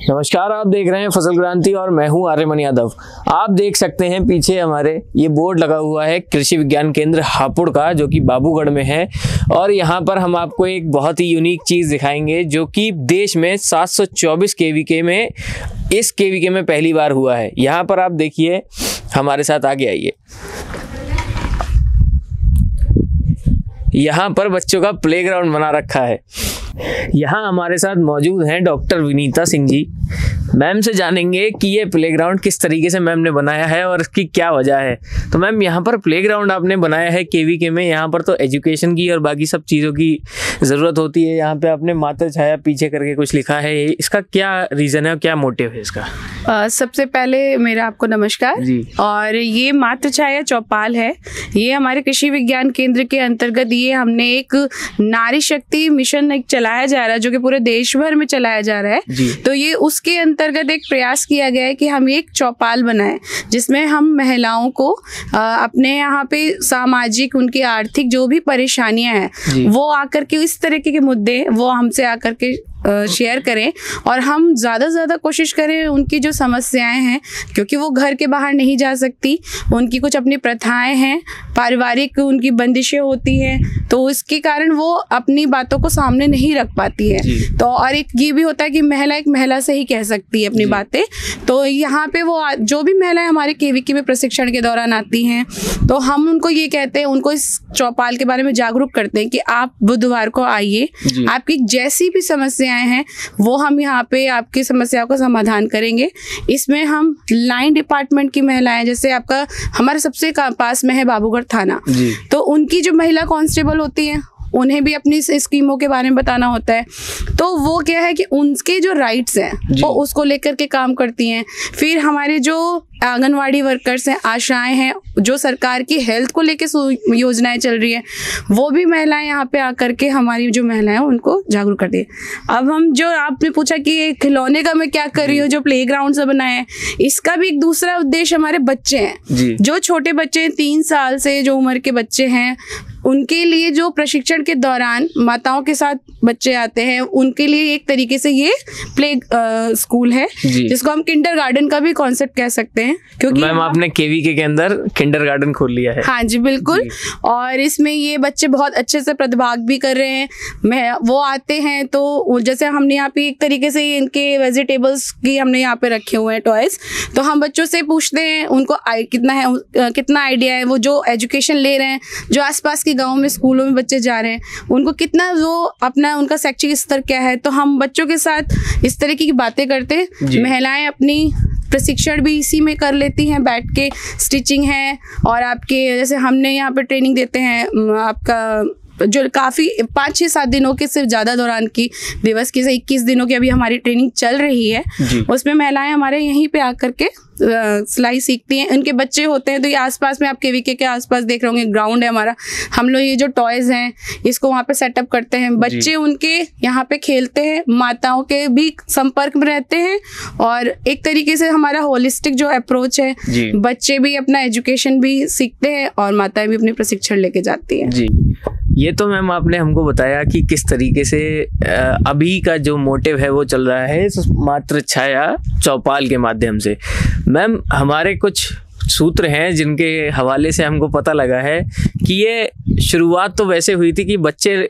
नमस्कार, आप देख रहे हैं फसल क्रांति और मैं हूं आर्यमन यादव। आप देख सकते हैं पीछे हमारे ये बोर्ड लगा हुआ है कृषि विज्ञान केंद्र हापुड़ का, जो कि बाबूगढ़ में है। और यहाँ पर हम आपको एक बहुत ही यूनिक चीज़ दिखाएंगे जो कि देश में 724 केवीके में इस केवीके में पहली बार हुआ है। यहाँ पर आप देखिए, हमारे साथ आगे आइए। यहाँ पर बच्चों का प्लेग्राउंड बना रखा है। यहाँ हमारे साथ मौजूद हैं डॉक्टर विनीता सिंह जी। मैम से जानेंगे कि ये प्लेग्राउंड किस तरीके से मैम ने बनाया है और इसकी क्या वजह है। तो मैम, यहाँ पर प्लेग्राउंड आपने बनाया है केवीके में, यहाँ पर तो एजुकेशन की और बाकी सब चीज़ों की ज़रूरत होती है। यहाँ पे आपने मातृ छाया पीछे करके कुछ लिखा है, इसका क्या रीज़न है और क्या मोटिव है इसका? सबसे पहले मेरा आपको नमस्कार जी। और ये मातृ छाया चौपाल है, ये हमारे कृषि विज्ञान केंद्र के अंतर्गत ये हमने एक नारी शक्ति मिशन एक चलाया जा रहा है, जो कि पूरे देश भर में चलाया जा रहा है। तो ये उसके अंतर्गत एक प्रयास किया गया है कि हम एक चौपाल बनाएं, जिसमें हम महिलाओं को अपने यहाँ पे सामाजिक, उनकी आर्थिक जो भी परेशानियां हैं वो आकर के इस तरीके के मुद्दे वो हमसे आकर के शेयर करें, और हम ज़्यादा से ज़्यादा कोशिश करें उनकी जो समस्याएं हैं, क्योंकि वो घर के बाहर नहीं जा सकती, उनकी कुछ अपनी प्रथाएं हैं, पारिवारिक उनकी बंदिशें होती हैं, तो इसके कारण वो अपनी बातों को सामने नहीं रख पाती है। तो और एक ये भी होता है कि महिला एक महिला से ही कह सकती है अपनी बातें। तो यहाँ पे वो जो भी महिलाएं हमारे केवीके में प्रशिक्षण के दौरान आती हैं, तो हम उनको ये कहते हैं, उनको इस चौपाल के बारे में जागरूक करते हैं कि आप बुधवार को आइए, आपकी जैसी भी समस्या हैं वो हम यहाँ पे आपकी समस्याओं का समाधान करेंगे। इसमें हम लाइन डिपार्टमेंट की महिलाएं, जैसे आपका हमारे सबसे पास में है बाबूगढ़ थाना, तो उनकी जो महिला कांस्टेबल होती हैं उन्हें भी अपनी स्कीमों के बारे में बताना होता है। तो वो क्या है कि उनके जो राइट्स हैं वो उसको लेकर के काम करती हैं। फिर हमारे जो आंगनवाड़ी वर्कर्स हैं, आशाएं हैं, जो सरकार की हेल्थ को लेके योजनाएं चल रही है, वो भी महिलाएं यहाँ पे आकर के हमारी जो महिलाएं उनको जागरूक करती है। अब हम जो आपने पूछा कि खिलौने का मैं क्या कर रही हूँ, जो प्लेग्राउंड से बनाए हैं, इसका भी एक दूसरा उद्देश्य हमारे बच्चे हैं, जो छोटे बच्चे हैं, 3 साल से जो उम्र के बच्चे हैं, उनके लिए जो प्रशिक्षण के दौरान माताओं के साथ बच्चे आते हैं, उनके लिए एक तरीके से ये प्ले स्कूल है, जिसको हम किंडरगार्टन का भी कॉन्सेप्ट कह सकते हैं, क्योंकि मैम आपने केवीके के अंदर किंडरगार्टन खोल लिया है। हाँ जी, बिल्कुल। और इसमें ये बच्चे बहुत अच्छे से प्रतिभाग भी कर रहे हैं। वो आते हैं तो जैसे हमने यहाँ पे एक तरीके से इनके वेजिटेबल्स की हमने यहाँ पे रखे हुए हैं टॉयज, तो हम बच्चों से पूछते हैं उनको कितना आइडिया है, वो जो एजुकेशन ले रहे हैं, जो आसपास के गाँव में स्कूलों में बच्चे जा रहे हैं, उनको कितना वो अपना उनका शैक्षिक स्तर क्या है। तो हम बच्चों के साथ इस तरीके की बातें करते हैं। महिलाएं अपनी प्रशिक्षण भी इसी में कर लेती हैं, बैठ के स्टिचिंग है, और आपके जैसे हमने यहाँ पे ट्रेनिंग देते हैं, आपका जो काफ़ी 5-6-7 दिनों के सिर्फ ज़्यादा दौरान की दिवस की से 21 दिनों की अभी हमारी ट्रेनिंग चल रही है। उसमें महिलाएं हमारे यहीं पे आकर के सिलाई सीखती हैं। उनके बच्चे होते हैं, तो ये आसपास में आप केवीके के आसपास देख रहे होंगे ग्राउंड है हमारा, हम लोग ये जो टॉयज हैं इसको वहाँ पे सेटअप करते हैं। बच्चे उनके यहाँ पे खेलते हैं, माताओं के भी संपर्क में रहते हैं, और एक तरीके से हमारा होलिस्टिक जो अप्रोच है, बच्चे भी अपना एजुकेशन भी सीखते हैं और माताएं भी अपने प्रशिक्षण लेके जाती हैं। जी, ये तो मैम आपने हमको बताया कि किस तरीके से अभी का जो मोटिव है वो चल रहा है मातृ छाया चौपाल के माध्यम से। मैम, हमारे कुछ सूत्र हैं जिनके हवाले से हमको पता लगा है कि ये शुरुआत तो वैसे हुई थी कि बच्चे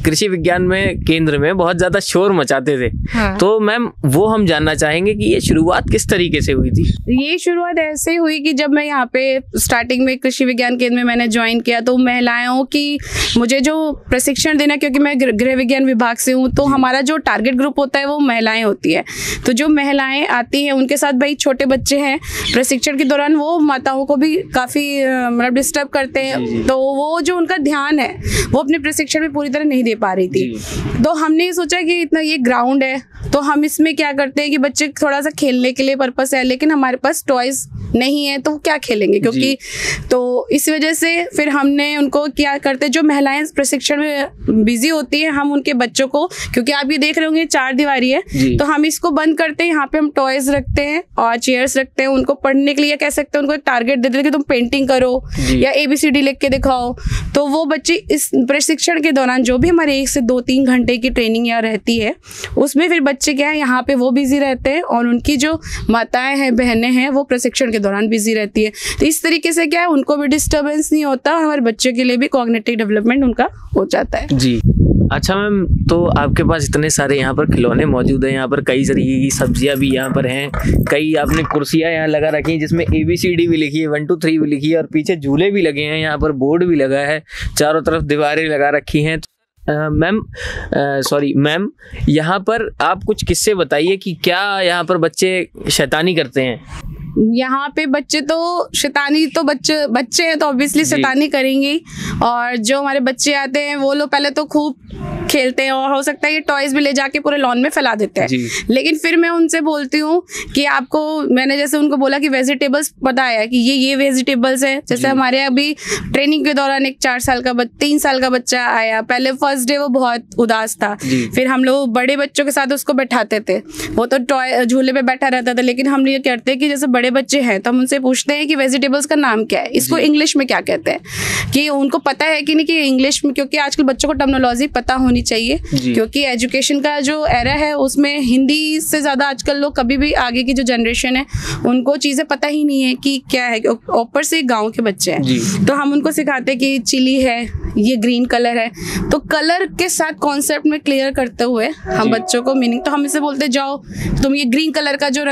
कृषि विज्ञान में केंद्र में बहुत ज्यादा शोर मचाते थे। तो मैम, वो हम जानना चाहेंगे कि ये शुरुआत किस तरीके से हुई थी? ये शुरुआत ऐसे हुई कि जब मैं यहाँ पे स्टार्टिंग में कृषि विज्ञान केंद्र में मैंने ज्वाइन किया, तो महिलाओं की मुझे जो प्रशिक्षण देना, क्योंकि मैं गृह विज्ञान विभाग से हूँ, तो हमारा जो टारगेट ग्रुप होता है वो महिलाएं होती है। तो जो महिलाएं आती हैं उनके साथ भाई छोटे बच्चे हैं, प्रशिक्षण के दौरान वो माताओं को भी काफ़ी मतलब डिस्टर्ब करते हैं, तो वो जो उनका ध्यान है वो अपने प्रशिक्षण में पूरी तरह नहीं दे पा रही थी। तो हमने सोचा कि इतना ये ग्राउंड है, तो हम इसमें क्या करते हैं कि बच्चे थोड़ा सा खेलने के लिए पर्पस है, लेकिन हमारे पास टॉयज नहीं है, तो क्या खेलेंगे, क्योंकि तो इस वजह से फिर हमने उनको क्या करते, जो महिलाएं प्रशिक्षण में बिजी होती हैं, हम उनके बच्चों को, क्योंकि आप ये देख रहे होंगे 4 दीवारी है, तो हम इसको बंद करते हैं। यहाँ पे हम टॉयज रखते हैं और चेयर्स रखते हैं। उनको पढ़ने के लिए कह सकते हैं, उनको एक टारगेट देते हैं कि तुम पेंटिंग करो या ABCD लिख के दिखाओ। तो वो बच्चे इस प्रशिक्षण के दौरान जो भी हमारे 1 से 2-3 घंटे की ट्रेनिंग यहाँ रहती है, उसमें फिर बच्चे क्या है, यहाँ पे वो बिजी रहते हैं और उनकी जो माताएं हैं, बहनें हैं, वो प्रशिक्षण के दौरान बिजी रहती है। तो इस तरीके से क्या है, उनको भी डिस्टर्बेंस नहीं होता, हमारे बच्चे के लिए भी कॉग्निटिव डेवलपमेंट उनका हो जाता है। जी। अच्छा मैम, तो आपके पास इतने सारे यहाँ पर खिलौने मौजूद हैं, यहाँ पर कई तरीके की सब्जियाँ भी यहाँ पर हैं, कई आपने कुर्सियाँ यहाँ लगा रखी हैं जिसमें ABCD भी लिखी है, 1 2 3 भी लिखी है, और पीछे झूले भी लगे हैं, यहाँ पर बोर्ड भी लगा है, चारों तरफ दीवारें लगा रखी हैं। मैम, यहाँ पर आप कुछ किस्से बताइए कि क्या यहाँ पर बच्चे शैतानी करते हैं? यहाँ पे बच्चे तो शैतानी तो बच्चे हैं तो ऑब्वियसली शैतानी करेंगे। और जो हमारे बच्चे आते हैं वो लोग पहले तो खूब खेलते हैं और हो सकता है ये टॉयज भी ले जाके पूरे लॉन में फैला देते हैं। लेकिन फिर मैं उनसे बोलती हूँ कि आपको, मैंने जैसे उनको बोला कि वेजिटेबल्स बताया कि ये वेजिटेबल्स है। जैसे हमारे अभी ट्रेनिंग के दौरान एक 3 साल का बच्चा आया, पहले फर्स्ट डे वो बहुत उदास था, फिर हम लोग बड़े बच्चों के साथ उसको बैठाते थे, वो तो टॉय झूले पे बैठा रहता था। लेकिन हम ये करते हैं कि जैसे बड़े बच्चे हैं तो हम उनसे पूछते हैं कि वेजिटेबल्स का नाम क्या है, इसको इंग्लिश में क्या कहते हैं, कि उनको पता है कि नहीं कि इंग्लिश में, क्योंकि आजकल बच्चों को टर्मिनोलॉजी पता होनी चाहिए, क्योंकि एजुकेशन का जो एरा है उसमें हिंदी से ज्यादा आजकल लोग, कभी भी आगे की जो जनरेशन है उनको चीजें पता ही नहीं है कि क्या है। ऊपर से गांव के बच्चे हैं तो हम उनको सिखाते हैं कि चिली है, ये ग्रीन कलर है, तो कलर के साथ कॉन्सेप्ट में क्लियर करते हुए हम बच्चों को मीनिंग, तो हम इसे बोलते जाओ तुम ये ग्रीन कलर का जो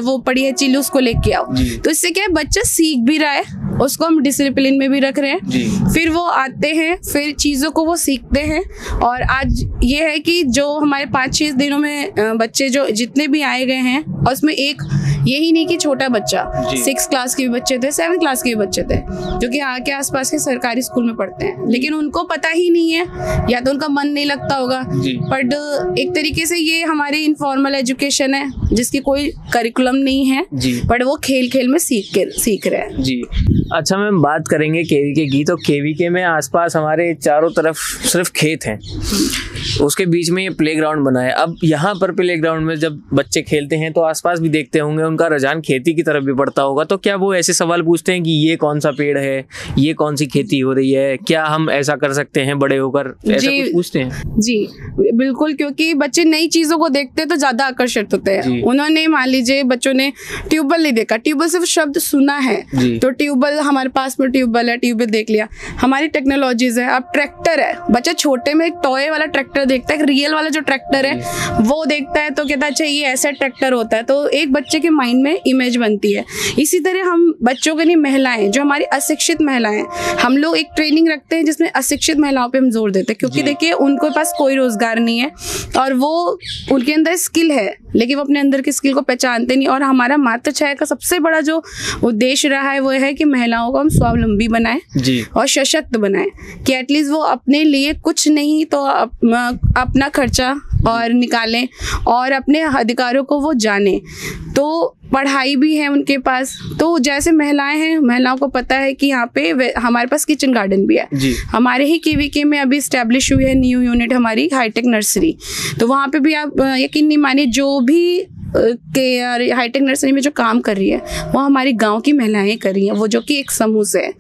वो पड़ी है चिली उसको लेके आओ। तो इससे क्या है, बच्चा सीख भी रहा है, उसको हम डिसिप्लिन में भी रख रहे हैं, फिर वो आते हैं, फिर चीज़ों को वो सीखते हैं। और आज ये है कि जो हमारे 5-6 दिनों में बच्चे जो जितने भी आए गए हैं, और उसमें एक यही नहीं कि छोटा बच्चा, 6 क्लास के भी बच्चे थे, 7 क्लास के भी बच्चे थे, जो कि यहाँ के आसपास के सरकारी स्कूल में पढ़ते हैं, लेकिन उनको पता ही नहीं है, या तो उनका मन नहीं लगता होगा। बट एक तरीके से ये हमारी इनफॉर्मल एजुकेशन है जिसकी कोई करिकुलम नहीं है, बट वो खेल खेल में सीख रहे हैं। जी। अच्छा मैम, बात करेंगे केवीके की, तो केवीके में आसपास हमारे चारों तरफ सिर्फ खेत हैं, उसके बीच में ये प्लेग्राउंड बना है। अब यहाँ पर प्लेग्राउंड में जब बच्चे खेलते हैं तो आसपास भी देखते होंगे, उनका रुझान खेती की तरफ भी बढ़ता होगा, तो क्या वो ऐसे सवाल पूछते हैं कि ये कौन सा पेड़ है, ये कौन सी खेती हो रही है, क्या हम ऐसा कर सकते हैं बड़े होकर, ऐसा कुछ पूछते हैं? जी बिल्कुल, क्योंकि बच्चे नई चीजों को देखते हैं तो ज्यादा आकर्षित होते हैं। उन्होंने मान लीजिए बच्चों ने ट्यूबवेल नहीं देखा, ट्यूबवेल सिर्फ शब्द सुना है, तो ट्यूबवेल हमारे पास में ट्यूबवेल है, ट्यूबवेल देख लिया। हमारी टेक्नोलॉजीज है, अब ट्रैक्टर है, बच्चा छोटे में एक टॉय वाला ट्रैक्टर देखता है, रियल वाला जो ट्रैक्टर है वो देखता है तो कहता है अच्छा ये ऐसा ट्रैक्टर होता है, तो एक बच्चे के माइंड में इमेज बनती है। इसी तरह हम बच्चों के लिए महिलाएं, जो हमारी अशिक्षित महिलाएं, हम लोग एक ट्रेनिंग रखते हैं जिसमें अशिक्षित महिलाओं पे हम जोर देते हैं, क्योंकि देखिए उनके पास कोई रोजगार नहीं है और वो उनके अंदर स्किल है लेकिन वो अपने अंदर की स्किल को पहचानते नहीं। और हमारा मातृ छाया का सबसे बड़ा जो उद्देश्य रहा है वो है कि महिलाओं को हम स्वावलंबी बनाएं और सशक्त बनाएं, कि एटलीस्ट वो अपने लिए कुछ नहीं तो अपना खर्चा और निकालें और अपने अधिकारों को वो जाने। तो पढ़ाई भी है उनके पास, तो जैसे महिलाएं हैं, महिलाओं को पता है कि यहाँ पे हमारे पास किचन गार्डन भी है। हमारे ही केवीके में अभी स्टैब्लिश हुई है न्यू यूनिट हमारी हाईटेक नर्सरी, तो वहाँ पे भी आप यकीन नहीं मानिए, जो भी के हाईटेक नर्सरी में जो काम कर रही है वो हमारी गांव की महिलाएं कर रही हैं, वो जो कि एक समूह से है,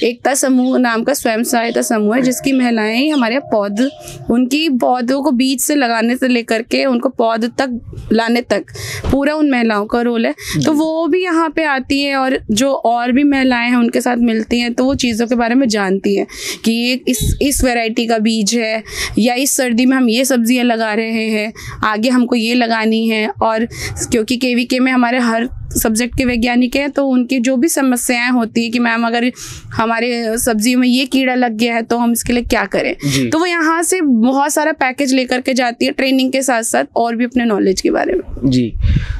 एकता समूह नाम का स्वयं सहायता समूह है, जिसकी महिलाएं हमारे पौध, उनकी पौधों को बीज से लगाने से लेकर के उनको पौध तक लाने तक पूरा उन महिलाओं का रोल है। तो वो भी यहाँ पे आती है और जो और भी महिलाएं हैं उनके साथ मिलती हैं, तो वो चीज़ों के बारे में जानती हैं कि ये इस वैरायटी का बीज है, या इस सर्दी में हम ये सब्जियां लगा रहे हैं, आगे हमको ये लगानी है। और क्योंकि केवीके में हमारे हर सब्जेक्ट के वैज्ञानिक हैं, तो उनकी जो भी समस्याएं होती है कि मैम अगर हमारे सब्जियों में ये कीड़ा लग गया है तो हम इसके लिए क्या करें, तो वो यहाँ से बहुत सारा पैकेज लेकर के जाती है ट्रेनिंग के साथ साथ और भी अपने नॉलेज के बारे में। जी,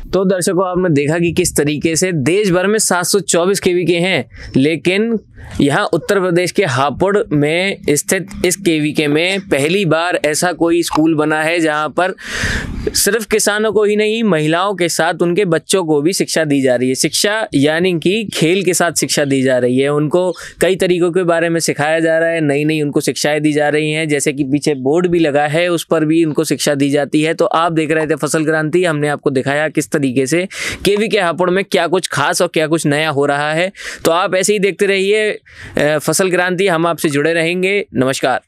तो दर्शकों आपने देखा कि किस तरीके से देश भर में 724 केवीके हैं, लेकिन यहाँ उत्तर प्रदेश के हापुड़ में स्थित इस केवीके में पहली बार ऐसा कोई स्कूल बना है जहाँ पर सिर्फ किसानों को ही नहीं, महिलाओं के साथ उनके बच्चों को भी शिक्षा दी जा रही है। शिक्षा यानी कि खेल के साथ शिक्षा दी जा रही है, उनको कई तरीकों के बारे में सिखाया जा रहा है, नई नई उनको शिक्षाएं दी जा रही हैं, जैसे कि पीछे बोर्ड भी लगा है उस पर भी उनको शिक्षा दी जाती है। तो आप देख रहे थे फसल क्रांति, हमने आपको दिखाया किस तरीके से केवीके हापुड़ में क्या कुछ खास और क्या कुछ नया हो रहा है। तो आप ऐसे ही देखते रहिए फसल क्रांति, हम आपसे जुड़े रहेंगे। नमस्कार।